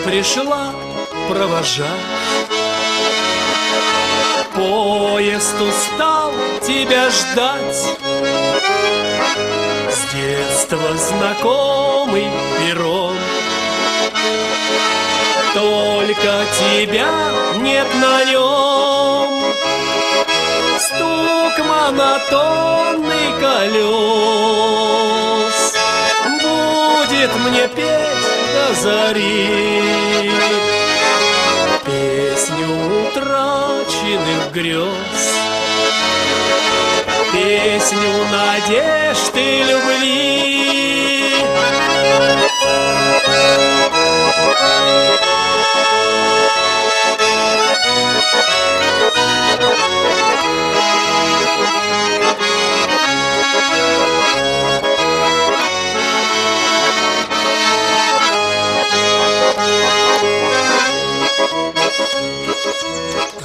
Пришла провожать, поезд устал тебя ждать. С детства знакомый перрон, только тебя нет на нем. Стук монотонный колес будет мне петь до зари песню утраченных грез, песню надежд и любви.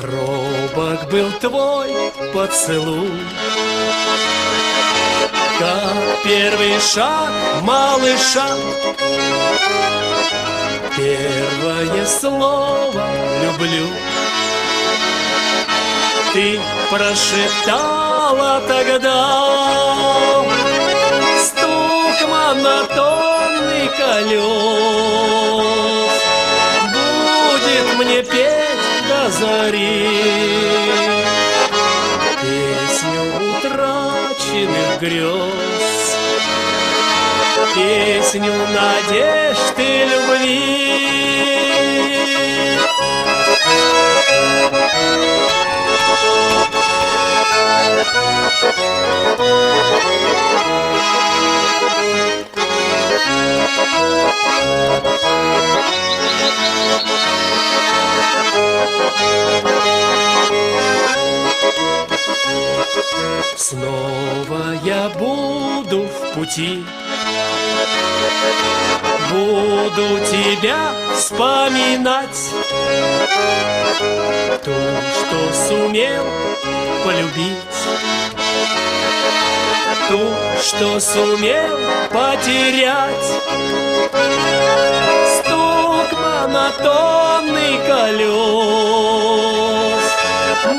Робок был твой поцелуй, как первый шаг малыша, первое слово «люблю» ты прошептала тогда. Стук монотонный колес будет мне петь до зари песню утраченных грез, песню надежд и любви. Снова я буду в пути, буду тебя вспоминать, ту, что сумел полюбить, ту, что сумел потерять. Стук монотонный колес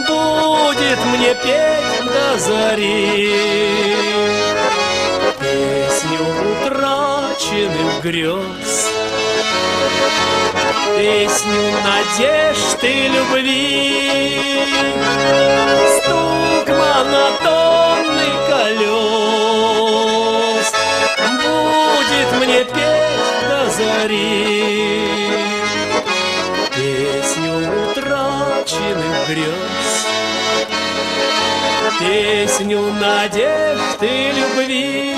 будет мне петь до зари песню утраченных грез, песню надежд и любви. Стук монотонный колес будет мне петь до зари песню утраченных грез, песню надежд и любви,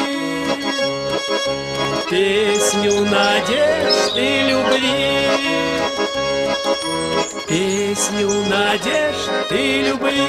песню надежд и любви, песню надежд и любви.